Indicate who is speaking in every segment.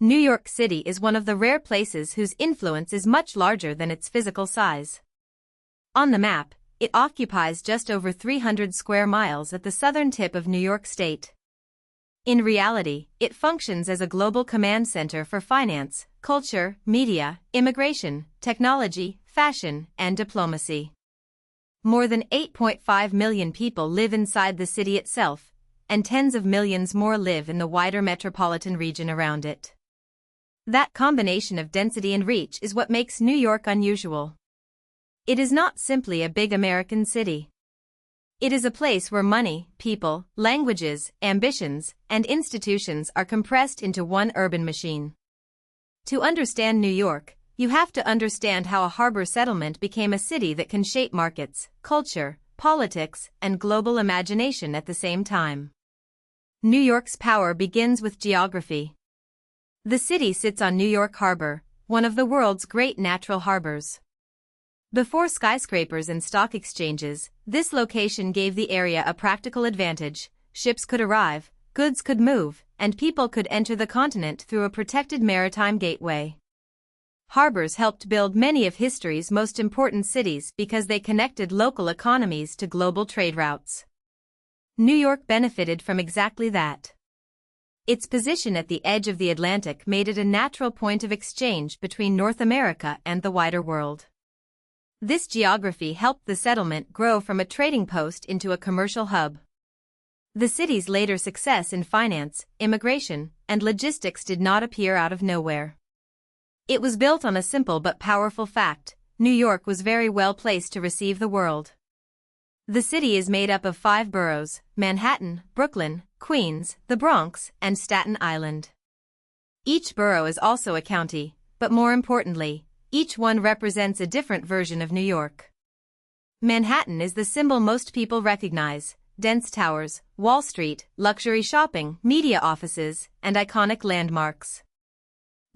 Speaker 1: New York City is one of the rare places whose influence is much larger than its physical size. On the map, it occupies just over 300 square miles at the southern tip of New York State. In reality, it functions as a global command center for finance, culture, media, immigration, technology, fashion, and diplomacy. More than 8.5 million people live inside the city itself, and tens of millions more live in the wider metropolitan region around it. That combination of density and reach is what makes New York unusual. It is not simply a big American city. It is a place where money, people, languages, ambitions, and institutions are compressed into one urban machine. To understand New York, you have to understand how a harbor settlement became a city that can shape markets, culture, politics, and global imagination at the same time. New York's power begins with geography. The city sits on New York Harbor, one of the world's great natural harbors. Before skyscrapers and stock exchanges, this location gave the area a practical advantage. Ships could arrive, goods could move, and people could enter the continent through a protected maritime gateway. Harbors helped build many of history's most important cities because they connected local economies to global trade routes. New York benefited from exactly that. Its position at the edge of the Atlantic made it a natural point of exchange between North America and the wider world. This geography helped the settlement grow from a trading post into a commercial hub. The city's later success in finance, immigration, and logistics did not appear out of nowhere. It was built on a simple but powerful fact: New York was very well placed to receive the world. The city is made up of 5 boroughs: Manhattan, Brooklyn, Queens, the Bronx, and Staten Island. Each borough is also a county, but more importantly, each one represents a different version of New York. Manhattan is the symbol most people recognize: dense towers, Wall Street, luxury shopping, media offices, and iconic landmarks.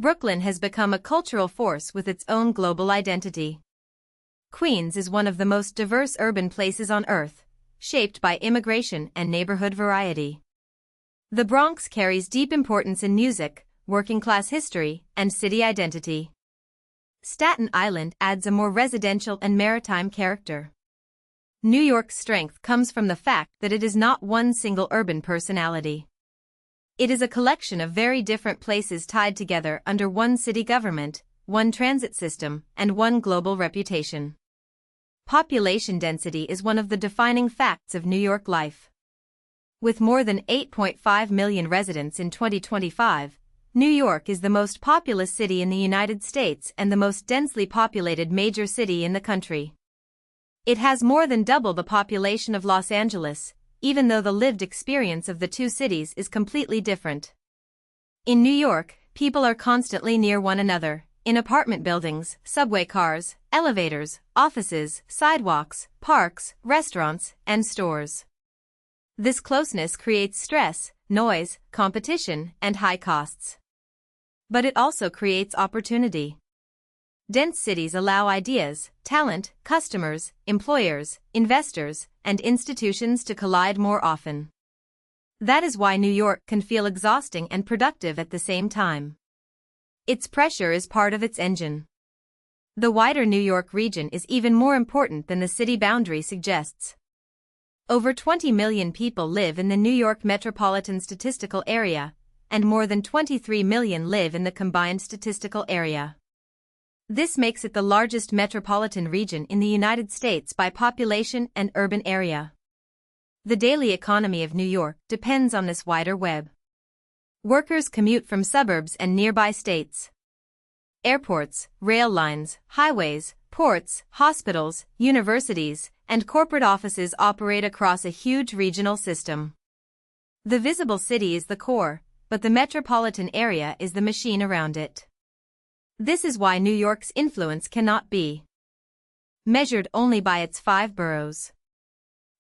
Speaker 1: Brooklyn has become a cultural force with its own global identity. Queens is one of the most diverse urban places on Earth, shaped by immigration and neighborhood variety. The Bronx carries deep importance in music, working-class history, and city identity. Staten Island adds a more residential and maritime character. New York's strength comes from the fact that it is not one single urban personality. It is a collection of very different places tied together under one city government, one transit system, and one global reputation. Population density is one of the defining facts of New York life. With more than 8.5 million residents in 2025, New York is the most populous city in the United States and the most densely populated major city in the country. It has more than double the population of Los Angeles, even though the lived experience of the two cities is completely different. In New York, people are constantly near one another, in apartment buildings, subway cars, elevators, offices, sidewalks, parks, restaurants, and stores. This closeness creates stress, noise, competition, and high costs. But it also creates opportunity. Dense cities allow ideas, talent, customers, employers, investors, and institutions to collide more often. That is why New York can feel exhausting and productive at the same time. Its pressure is part of its engine. The wider New York region is even more important than the city boundary suggests. Over 20 million people live in the New York Metropolitan Statistical Area, and more than 23 million live in the Combined Statistical Area. This makes it the largest metropolitan region in the United States by population and urban area. The daily economy of New York depends on this wider web. Workers commute from suburbs and nearby states. Airports, rail lines, highways, ports, hospitals, universities, and corporate offices operate across a huge regional system. The visible city is the core, but the metropolitan area is the machine around it. This is why New York's influence cannot be measured only by its 5 boroughs.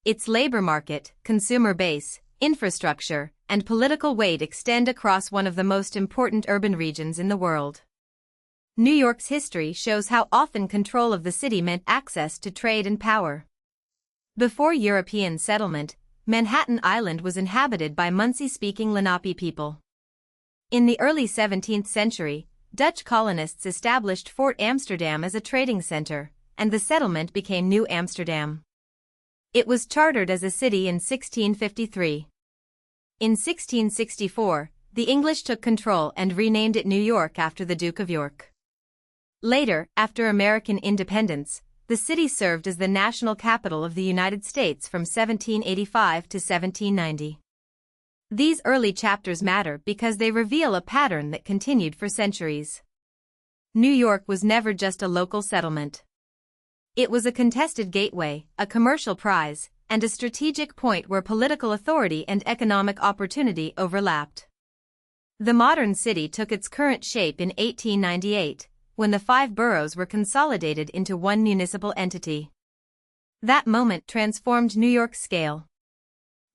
Speaker 1: Its labor market, consumer base, infrastructure, and political weight extend across one of the most important urban regions in the world. New York's history shows how often control of the city meant access to trade and power. Before European settlement, Manhattan Island was inhabited by Muncie-speaking Lenape people. In the early 17th century, Dutch colonists established Fort Amsterdam as a trading center, and the settlement became New Amsterdam. It was chartered as a city in 1653. In 1664, the English took control and renamed it New York after the Duke of York. Later, after American independence, the city served as the national capital of the United States from 1785 to 1790. These early chapters matter because they reveal a pattern that continued for centuries. New York was never just a local settlement. It was a contested gateway, a commercial prize, and a strategic point where political authority and economic opportunity overlapped. The modern city took its current shape in 1898, when the 5 boroughs were consolidated into one municipal entity. That moment transformed New York's scale.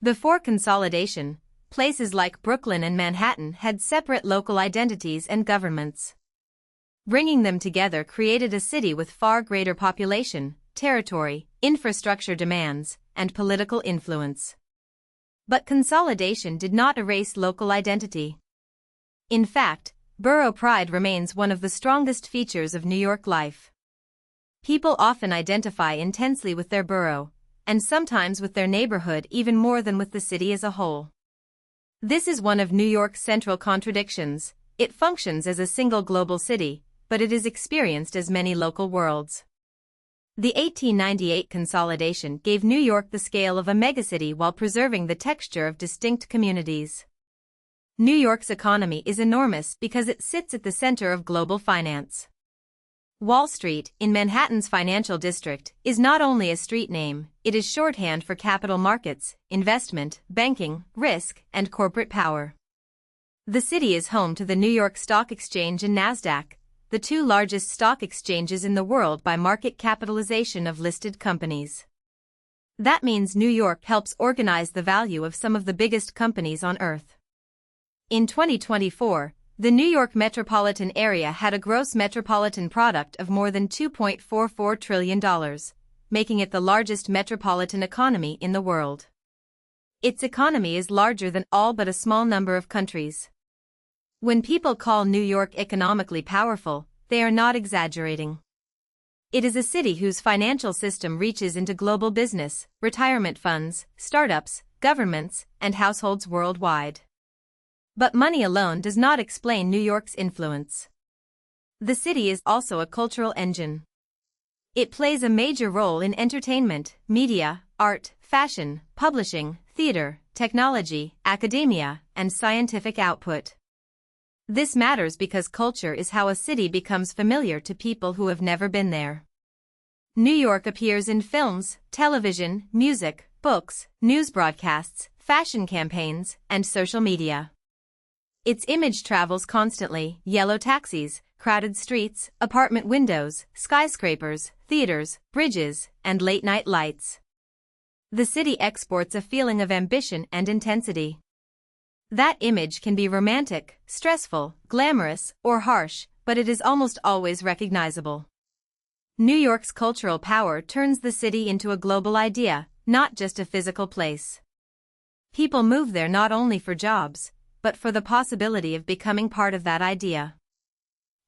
Speaker 1: Before consolidation, places like Brooklyn and Manhattan had separate local identities and governments. Bringing them together created a city with far greater population, territory, infrastructure demands, and political influence. But consolidation did not erase local identity. In fact, borough pride remains one of the strongest features of New York life. People often identify intensely with their borough, and sometimes with their neighborhood even more than with the city as a whole. This is one of New York's central contradictions. It functions as a single global city, but it is experienced as many local worlds. The 1898 consolidation gave New York the scale of a megacity while preserving the texture of distinct communities. New York's economy is enormous because it sits at the center of global finance. Wall Street, in Manhattan's financial district, is not only a street name, it is shorthand for capital markets, investment, banking, risk, and corporate power. The city is home to the New York Stock Exchange and Nasdaq, the 2 largest stock exchanges in the world by market capitalization of listed companies. That means New York helps organize the value of some of the biggest companies on Earth. In 2024, the New York metropolitan area had a gross metropolitan product of more than $2.44 trillion, making it the largest metropolitan economy in the world. Its economy is larger than all but a small number of countries. When people call New York economically powerful, they are not exaggerating. It is a city whose financial system reaches into global business, retirement funds, startups, governments, and households worldwide. But money alone does not explain New York's influence. The city is also a cultural engine. It plays a major role in entertainment, media, art, fashion, publishing, theater, technology, academia, and scientific output. This matters because culture is how a city becomes familiar to people who have never been there. New York appears in films, television, music, books, news broadcasts, fashion campaigns, and social media. Its image travels constantly: yellow taxis, crowded streets, apartment windows, skyscrapers, theaters, bridges, and late-night lights. The city exports a feeling of ambition and intensity. That image can be romantic, stressful, glamorous, or harsh, but it is almost always recognizable. New York's cultural power turns the city into a global idea, not just a physical place. People move there not only for jobs, but for the possibility of becoming part of that idea.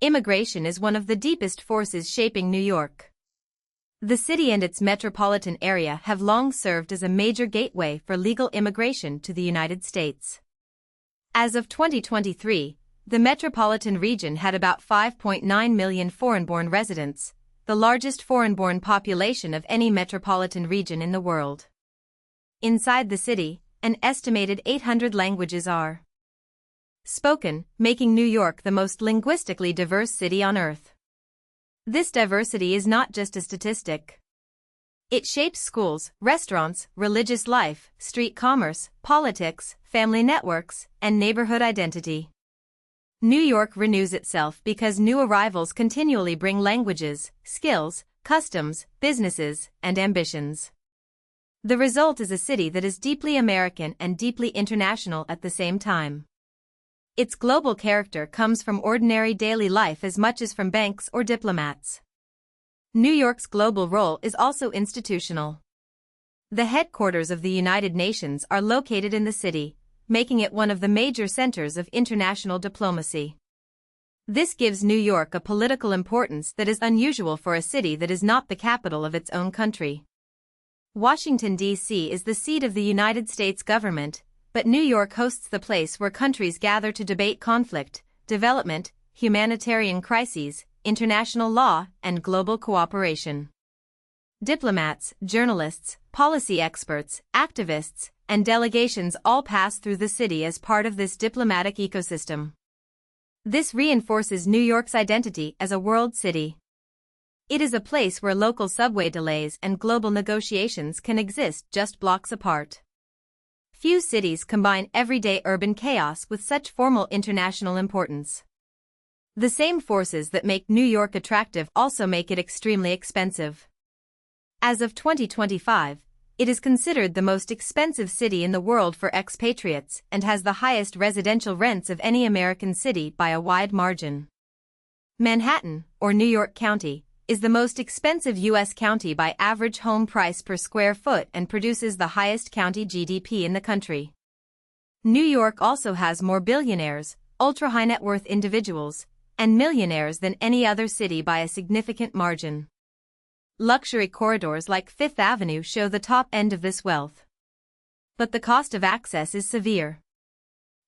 Speaker 1: Immigration is one of the deepest forces shaping New York. The city and its metropolitan area have long served as a major gateway for legal immigration to the United States. As of 2023, the metropolitan region had about 5.9 million foreign-born residents, the largest foreign-born population of any metropolitan region in the world. Inside the city, an estimated 800 languages are spoken, making New York the most linguistically diverse city on Earth. This diversity is not just a statistic. It shapes schools, restaurants, religious life, street commerce, politics, family networks, and neighborhood identity. New York renews itself because new arrivals continually bring languages, skills, customs, businesses, and ambitions. The result is a city that is deeply American and deeply international at the same time. Its global character comes from ordinary daily life as much as from banks or diplomats. New York's global role is also institutional. The headquarters of the United Nations are located in the city, making it one of the major centers of international diplomacy. This gives New York a political importance that is unusual for a city that is not the capital of its own country. Washington, D.C. is the seat of the United States government, but New York hosts the place where countries gather to debate conflict, development, humanitarian crises, international law, and global cooperation. Diplomats, journalists, policy experts, activists, and delegations all pass through the city as part of this diplomatic ecosystem. This reinforces New York's identity as a world city. It is a place where local subway delays and global negotiations can exist just blocks apart. Few cities combine everyday urban chaos with such formal international importance. The same forces that make New York attractive also make it extremely expensive. As of 2025, it is considered the most expensive city in the world for expatriates and has the highest residential rents of any American city by a wide margin. Manhattan, or New York County, is the most expensive U.S. county by average home price per square foot and produces the highest county GDP in the country. New York also has more billionaires, ultra-high net worth individuals, and millionaires than any other city by a significant margin. Luxury corridors like Fifth Avenue show the top end of this wealth. But the cost of access is severe.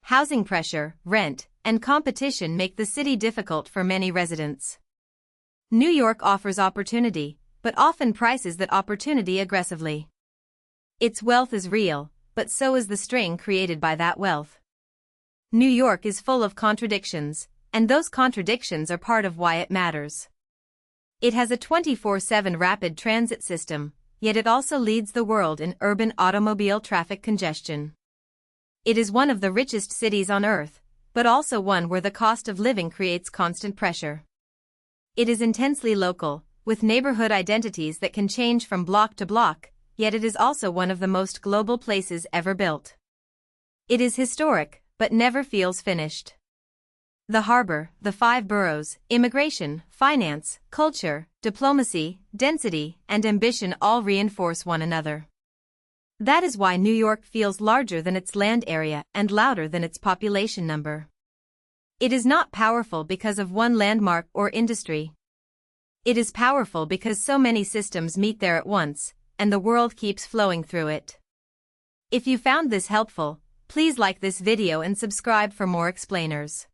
Speaker 1: Housing pressure, rent, and competition make the city difficult for many residents. New York offers opportunity, but often prices that opportunity aggressively. Its wealth is real, but so is the strain created by that wealth. New York is full of contradictions, and those contradictions are part of why it matters. It has a 24/7 rapid transit system, yet it also leads the world in urban automobile traffic congestion. It is one of the richest cities on earth, but also one where the cost of living creates constant pressure. It is intensely local, with neighborhood identities that can change from block to block, yet it is also one of the most global places ever built. It is historic, but never feels finished. The harbor, the 5 boroughs, immigration, finance, culture, diplomacy, density, and ambition all reinforce one another. That is why New York feels larger than its land area and louder than its population number. It is not powerful because of one landmark or industry. It is powerful because so many systems meet there at once, and the world keeps flowing through it. If you found this helpful, please like this video and subscribe for more explainers.